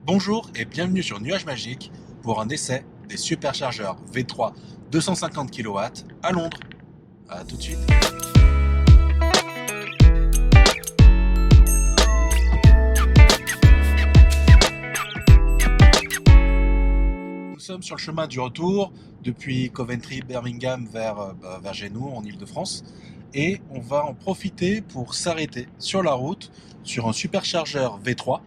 Bonjour et bienvenue sur Nuage Magique pour un essai des superchargeurs V3 250 kW à Londres. A tout de suite. Nous sommes sur le chemin du retour depuis Coventry, Birmingham vers Genoa en Île-de-France et on va en profiter pour s'arrêter sur la route sur un superchargeur V3.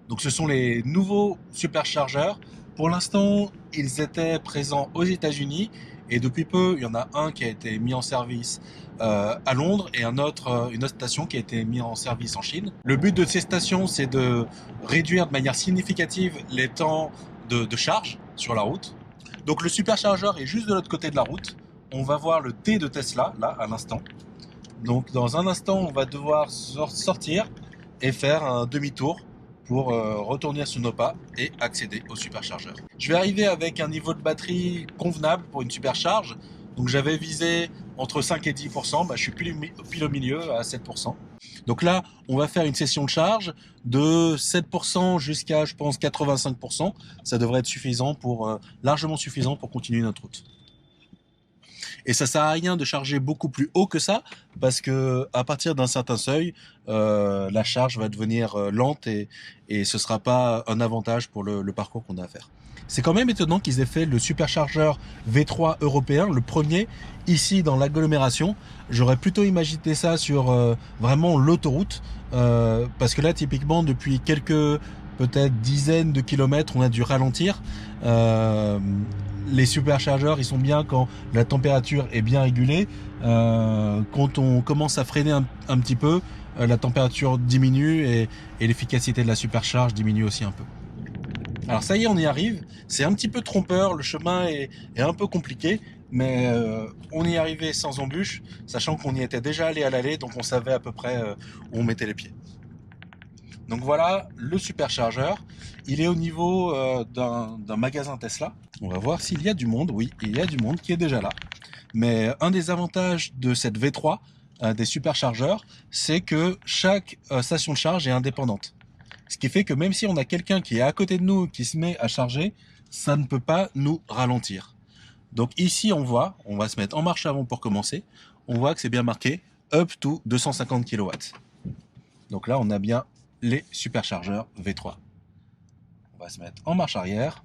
Donc ce sont les nouveaux superchargeurs. Pour l'instant, ils étaient présents aux États-Unis et depuis peu, il y en a un qui a été mis en service à Londres et une autre station qui a été mise en service en Chine. Le but de ces stations, c'est de réduire de manière significative les temps de charge sur la route. Donc le superchargeur est juste de l'autre côté de la route. On va voir le T de Tesla, là, à l'instant. Donc dans un instant, on va devoir sortir et faire un demi-tour pour retourner sur nos pas et accéder au superchargeur. Je vais arriver avec un niveau de batterie convenable pour une supercharge. Donc j'avais visé entre 5 et 10%, je suis pile au milieu à 7%. Donc là, on va faire une session de charge de 7% jusqu'à, je pense, 85%. Ça devrait être suffisant largement suffisant pour continuer notre route. Et ça sert à rien de charger beaucoup plus haut que ça, parce que à partir d'un certain seuil, la charge va devenir lente et ce sera pas un avantage pour le parcours qu'on a à faire. C'est quand même étonnant qu'ils aient fait le superchargeur V3 européen, le premier, ici dans l'agglomération. J'aurais plutôt imaginé ça sur vraiment l'autoroute, parce que là, typiquement, depuis quelques peut-être dizaines de kilomètres, on a dû ralentir. Les superchargeurs, ils sont bien quand la température est bien régulée. Quand on commence à freiner un petit peu, la température diminue et l'efficacité de la supercharge diminue aussi un peu. Alors ça y est, on y arrive. C'est un petit peu trompeur, le chemin est un peu compliqué, mais on y est arrivé sans embûche, sachant qu'on y était déjà allé à l'aller, donc on savait à peu près où on mettait les pieds. Donc voilà le superchargeur. Il est au niveau d'un magasin Tesla. On va voir s'il y a du monde. Oui, il y a du monde qui est déjà là. Mais un des avantages de cette V3, des superchargeurs, c'est que chaque station de charge est indépendante. Ce qui fait que même si on a quelqu'un qui est à côté de nous qui se met à charger, ça ne peut pas nous ralentir. Donc ici on va se mettre en marche avant pour commencer. On voit que c'est bien marqué up to 250 kW. Donc là on a bien les superchargeurs V3. On va se mettre en marche arrière.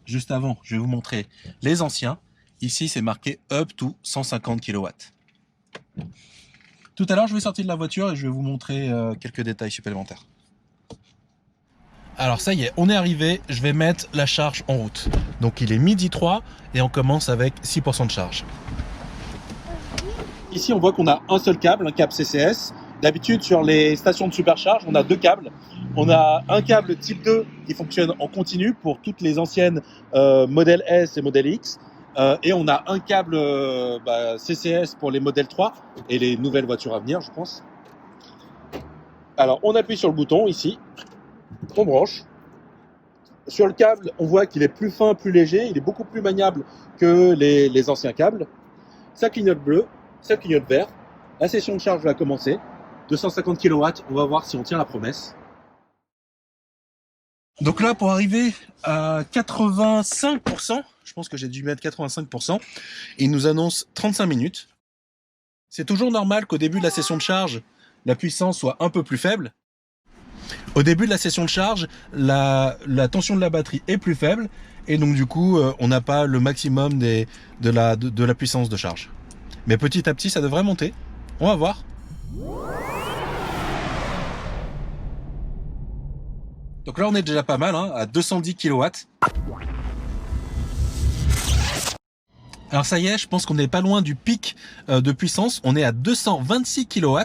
Juste avant, je vais vous montrer les anciens. Ici, c'est marqué up to 150 kW. Tout à l'heure, je vais sortir de la voiture et je vais vous montrer quelques détails supplémentaires. Alors ça y est, on est arrivé. Je vais mettre la charge en route. Donc il est midi 3 et on commence avec 6% de charge. Ici, on voit qu'on a un seul câble, un câble CCS. D'habitude, sur les stations de supercharge, on a deux câbles. On a un câble type 2 qui fonctionne en continu pour toutes les anciennes modèles S et modèle X. Et on a un câble CCS pour les modèles 3 et les nouvelles voitures à venir, je pense. Alors, on appuie sur le bouton ici. On branche. Sur le câble, on voit qu'il est plus fin, plus léger. Il est beaucoup plus maniable que les anciens câbles. Ça clignote bleu, ça clignote vert. La session de charge va commencer. 250 kW, on va voir si on tient la promesse. Donc là, pour arriver à 85%, je pense que j'ai dû mettre 85%, il nous annonce 35 minutes. C'est toujours normal qu'au début de la session de charge, la puissance soit un peu plus faible. Au début de la session de charge, la tension de la batterie est plus faible, et donc du coup, on n'a pas le maximum de la puissance de charge. Mais petit à petit, ça devrait monter. On va voir. Donc là, on est déjà pas mal, à 210 kW. Alors ça y est, je pense qu'on n'est pas loin du pic de puissance. On est à 226 kW.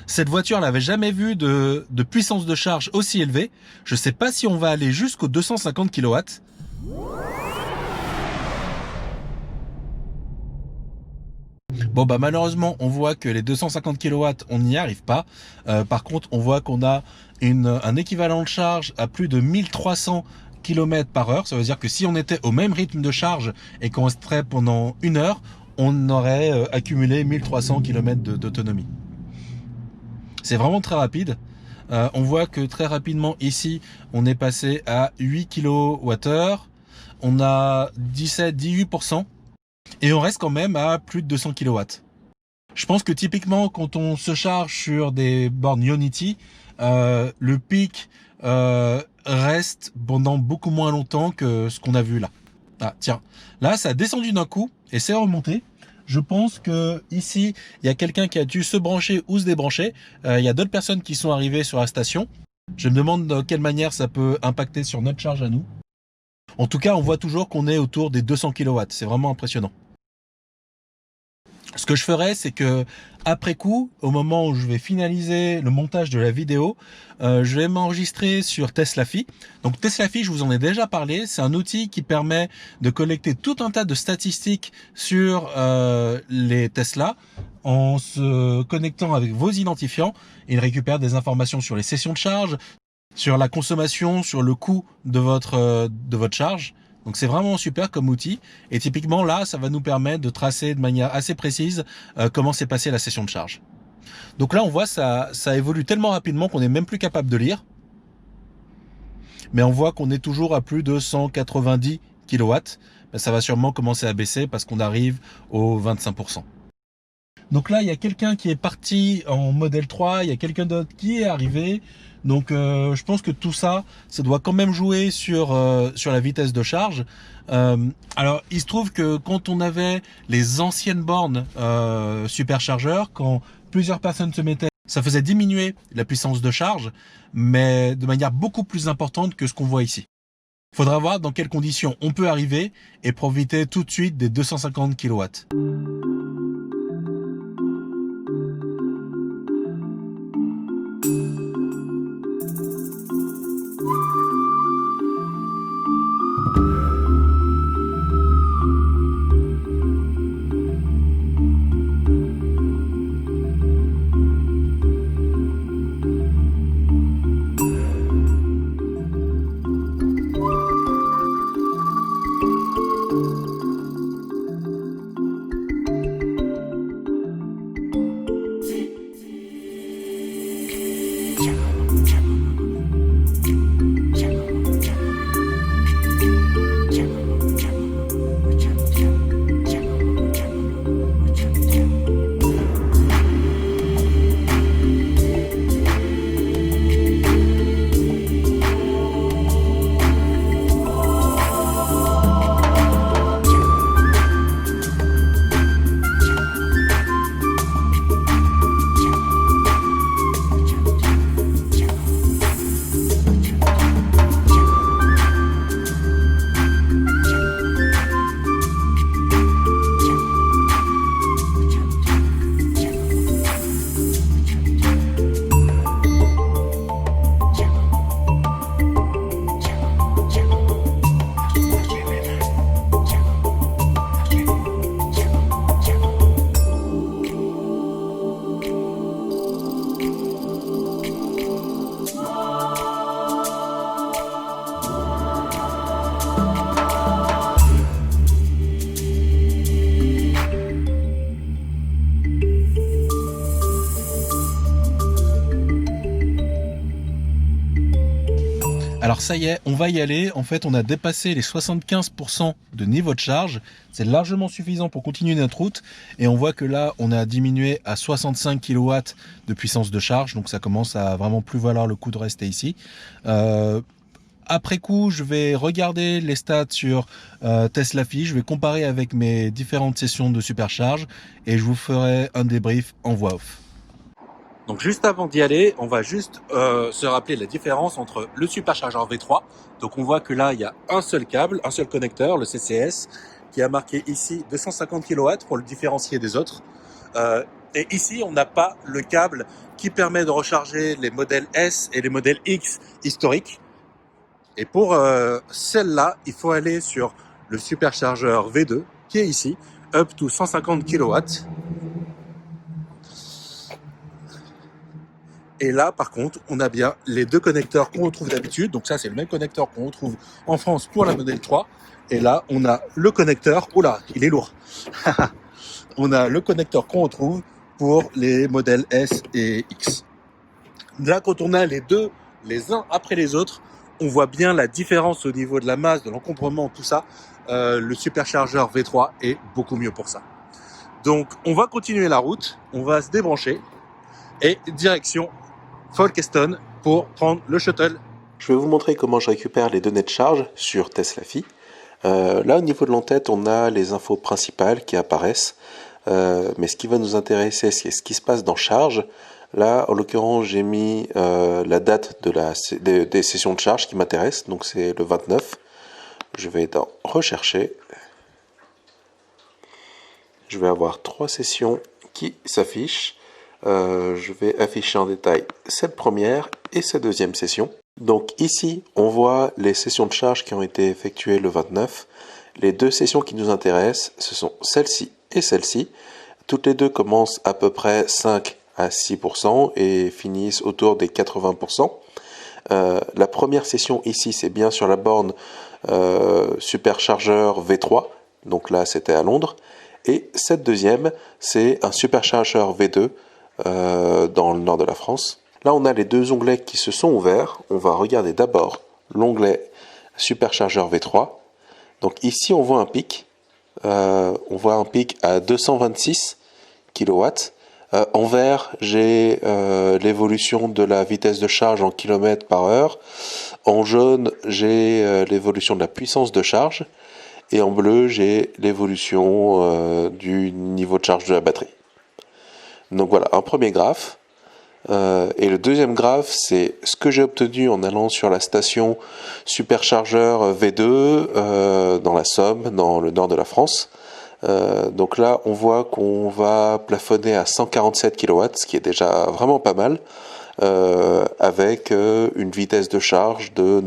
Cette voiture n'avait jamais vu de puissance de charge aussi élevée. Je ne sais pas si on va aller jusqu'aux 250 kW. Bon malheureusement on voit que les 250 kW on n'y arrive pas. Par contre on voit qu'on a un équivalent de charge à plus de 1300 km/h. Ça veut dire que si on était au même rythme de charge et qu'on resterait pendant 1 heure, on aurait accumulé 1300 km d'autonomie. C'est vraiment très rapide. On voit que très rapidement ici, on est passé à 8 kWh. On a 18%. Et on reste quand même à plus de 200 kW. Je pense que typiquement, quand on se charge sur des bornes Ionity, le pic reste pendant beaucoup moins longtemps que ce qu'on a vu là. Ah, tiens, là, ça a descendu d'un coup et c'est remonté. Je pense que ici, il y a quelqu'un qui a dû se brancher ou se débrancher. Il y a d'autres personnes qui sont arrivées sur la station. Je me demande de quelle manière ça peut impacter sur notre charge à nous. En tout cas, on voit toujours qu'on est autour des 200 kW. C'est vraiment impressionnant. Ce que je ferai, c'est que après coup, au moment où je vais finaliser le montage de la vidéo, je vais m'enregistrer sur Teslafi. Donc Teslafi, je vous en ai déjà parlé, c'est un outil qui permet de collecter tout un tas de statistiques sur les Tesla en se connectant avec vos identifiants. Il récupère des informations sur les sessions de charge, sur la consommation, sur le coût de votre charge. Donc c'est vraiment super comme outil et typiquement là ça va nous permettre de tracer de manière assez précise comment s'est passée la session de charge. Donc là on voit ça évolue tellement rapidement qu'on n'est même plus capable de lire. Mais on voit qu'on est toujours à plus de 190 kW. Ça va sûrement commencer à baisser parce qu'on arrive aux 25%. Donc là il y a quelqu'un qui est parti en modèle 3, il y a quelqu'un d'autre qui est arrivé. Donc je pense que tout ça, ça doit quand même jouer sur la vitesse de charge. Alors il se trouve que quand on avait les anciennes bornes superchargeurs, quand plusieurs personnes se mettaient, ça faisait diminuer la puissance de charge, mais de manière beaucoup plus importante que ce qu'on voit ici. Il faudra voir dans quelles conditions on peut arriver et profiter tout de suite des 250 kW. Alors ça y est, on va y aller. En fait, on a dépassé les 75% de niveau de charge. C'est largement suffisant pour continuer notre route. Et on voit que là, on a diminué à 65 kW de puissance de charge. Donc ça commence à vraiment plus valoir le coup de rester ici. Après coup, je vais regarder les stats sur Teslafi. Je vais comparer avec mes différentes sessions de supercharge. Et je vous ferai un débrief en voix off. Donc juste avant d'y aller, on va juste se rappeler la différence entre le superchargeur V3. Donc on voit que là, il y a un seul câble, un seul connecteur, le CCS, qui a marqué ici 250 kW pour le différencier des autres. Et ici, on n'a pas le câble qui permet de recharger les modèles S et les modèles X historiques. Et pour celle-là, il faut aller sur le superchargeur V2, qui est ici, up to 150 kW. Et là, par contre, on a bien les deux connecteurs qu'on retrouve d'habitude. Donc ça, c'est le même connecteur qu'on retrouve en France pour la modèle 3. Et là, on a le connecteur... Oula, il est lourd. On a le connecteur qu'on retrouve pour les modèles S et X. Là, quand on a les deux, les uns après les autres, on voit bien la différence au niveau de la masse, de l'encombrement, tout ça. Le superchargeur V3 est beaucoup mieux pour ça. Donc, on va continuer la route, on va se débrancher et direction Folkestone pour prendre le shuttle. Je vais vous montrer comment je récupère les données de charge sur Tesla Phi. Là, au niveau de l'entête, on a les infos principales qui apparaissent. Mais ce qui va nous intéresser, c'est ce qui se passe dans charge. Là, en l'occurrence, j'ai mis la date des sessions de charge qui m'intéressent. Donc, c'est le 29. Je vais dans Rechercher. Je vais avoir 3 sessions qui s'affichent. Je vais afficher en détail cette première et cette deuxième session. Donc ici, on voit les sessions de charge qui ont été effectuées le 29. Les deux sessions qui nous intéressent, ce sont celle-ci et celle-ci. Toutes les deux commencent à peu près 5 à 6% et finissent autour des 80%. La première session ici, c'est bien sur la borne superchargeur V3. Donc là, c'était à Londres. Et cette deuxième, c'est un superchargeur V2 dans le nord de la France. Là, on a les deux onglets qui se sont ouverts. On va regarder d'abord l'onglet superchargeur V3. Donc ici, on voit un pic. On voit un pic à 226 kW. En vert, j'ai l'évolution de la vitesse de charge en km par heure. En jaune, j'ai l'évolution de la puissance de charge. Et en bleu, j'ai l'évolution du niveau de charge de la batterie. Donc voilà, un premier graphe. Et le deuxième graphe, c'est ce que j'ai obtenu en allant sur la station superchargeur V2 dans la Somme, dans le nord de la France. Donc là, on voit qu'on va plafonner à 147 kW, ce qui est déjà vraiment pas mal, avec une vitesse de charge de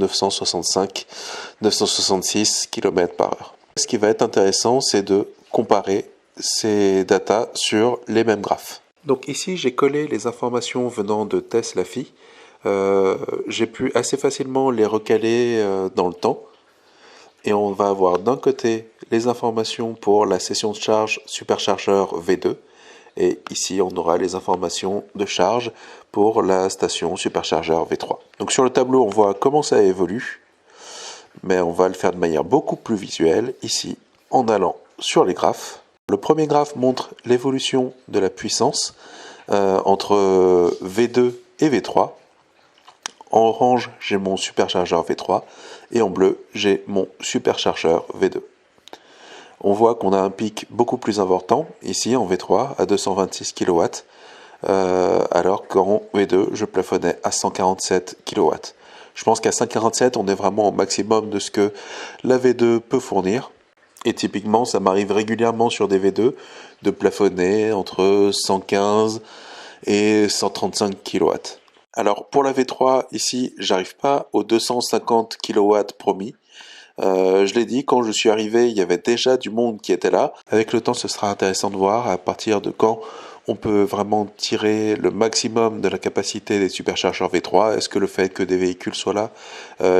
965-966 km par heure. Ce qui va être intéressant, c'est de comparer ces datas sur les mêmes graphes. Donc ici, j'ai collé les informations venant de Tesla Phi. J'ai pu assez facilement les recaler dans le temps. Et on va avoir d'un côté les informations pour la session de charge superchargeur V2. Et ici, on aura les informations de charge pour la station superchargeur V3. Donc sur le tableau, on voit comment ça évolue. Mais on va le faire de manière beaucoup plus visuelle ici en allant sur les graphes. Le premier graphe montre l'évolution de la puissance entre V2 et V3. En orange, j'ai mon superchargeur V3 et en bleu, j'ai mon superchargeur V2. On voit qu'on a un pic beaucoup plus important ici en V3 à 226 kW alors qu'en V2, je plafonnais à 147 kW. Je pense qu'à 147, on est vraiment au maximum de ce que la V2 peut fournir. Et typiquement, ça m'arrive régulièrement sur des V2 de plafonner entre 115 et 135 kW. Alors pour la V3, ici, j'arrive pas aux 250 kW promis. Je l'ai dit, quand je suis arrivé, il y avait déjà du monde qui était là. Avec le temps, ce sera intéressant de voir à partir de quand on peut vraiment tirer le maximum de la capacité des superchargeurs V3. Est-ce que le fait que des véhicules soient là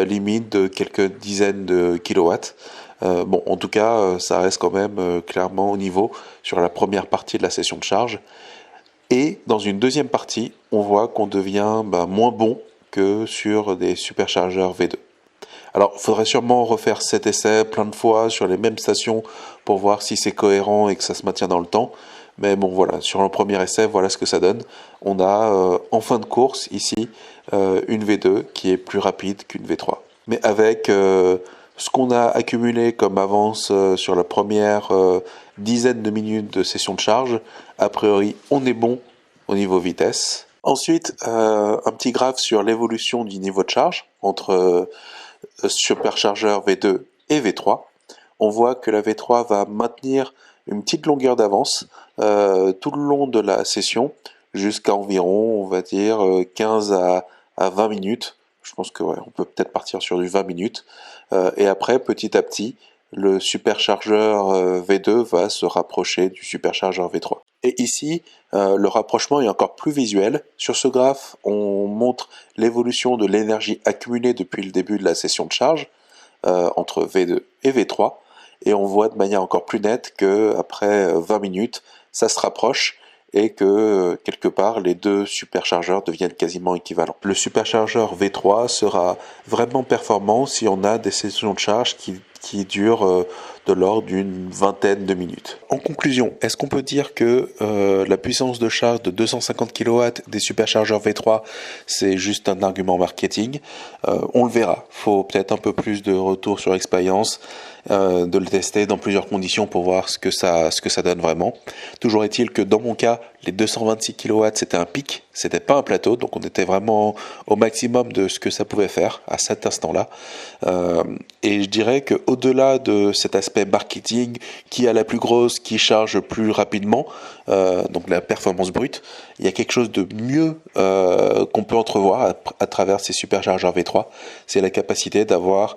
limite de quelques dizaines de kilowatts? Bon, en tout cas, ça reste quand même clairement au niveau sur la première partie de la session de charge. Et dans une deuxième partie, on voit qu'on devient moins bon que sur des superchargeurs V2. Alors, il faudrait sûrement refaire cet essai plein de fois sur les mêmes stations pour voir si c'est cohérent et que ça se maintient dans le temps. Mais bon, voilà, sur le premier essai, voilà ce que ça donne. On a en fin de course ici une V2 qui est plus rapide qu'une V3. Mais avec ce qu'on a accumulé comme avance sur la première dizaine de minutes de session de charge, a priori, on est bon au niveau vitesse. Ensuite, un petit graphe sur l'évolution du niveau de charge entre superchargeur V2 et V3. On voit que la V3 va maintenir une petite longueur d'avance tout le long de la session jusqu'à environ, on va dire, 15 à 20 minutes. Je pense que on peut peut-être partir sur du 20 minutes. Et après, petit à petit, le superchargeur V2 va se rapprocher du superchargeur V3. Et ici, le rapprochement est encore plus visuel. Sur ce graphe, on montre l'évolution de l'énergie accumulée depuis le début de la session de charge entre V2 et V3. Et on voit de manière encore plus nette qu'après 20 minutes, ça se rapproche et que quelque part les deux superchargeurs deviennent quasiment équivalents. Le superchargeur V3 sera vraiment performant si on a des sessions de charge qui durent de l'ordre d'une vingtaine de minutes. En conclusion, est-ce qu'on peut dire que la puissance de charge de 250 kW des superchargeurs V3, c'est juste un argument marketing? On le verra. Faut peut-être un peu plus de retour sur expérience, de le tester dans plusieurs conditions pour voir ce que ça donne vraiment. Toujours est-il que dans mon cas, les 226 kW, c'était un pic, c'était pas un plateau, donc on était vraiment au maximum de ce que ça pouvait faire à cet instant-là. Et je dirais que au-delà de cet aspect marketing, qui a la plus grosse, qui charge plus rapidement, donc la performance brute, il y a quelque chose de mieux qu'on peut entrevoir à travers ces superchargeurs V3, c'est la capacité d'avoir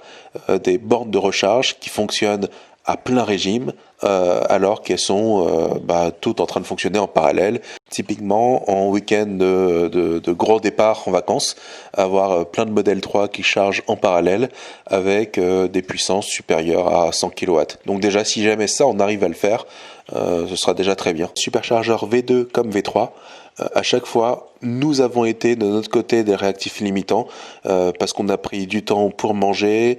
des bornes de recharge qui fonctionnent à plein régime, alors qu'elles sont toutes en train de fonctionner en parallèle. Typiquement, en week-end de gros départ en vacances, avoir plein de modèles 3 qui chargent en parallèle avec des puissances supérieures à 100 kW. Donc déjà, si jamais ça, on arrive à le faire, ce sera déjà très bien. Superchargeur V2 comme V3, à chaque fois, nous avons été de notre côté des réactifs limitants parce qu'on a pris du temps pour manger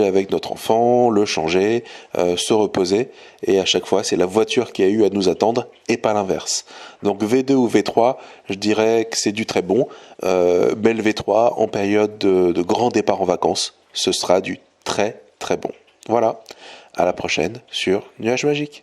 avec notre enfant, le changer, se reposer. Et à chaque fois, c'est la voiture qui a eu à nous attendre et pas l'inverse. Donc V2 ou V3, je dirais que c'est du très bon. Mais le V3, en période de grand départ en vacances, ce sera du très très bon. Voilà, à la prochaine sur Nuage Magique.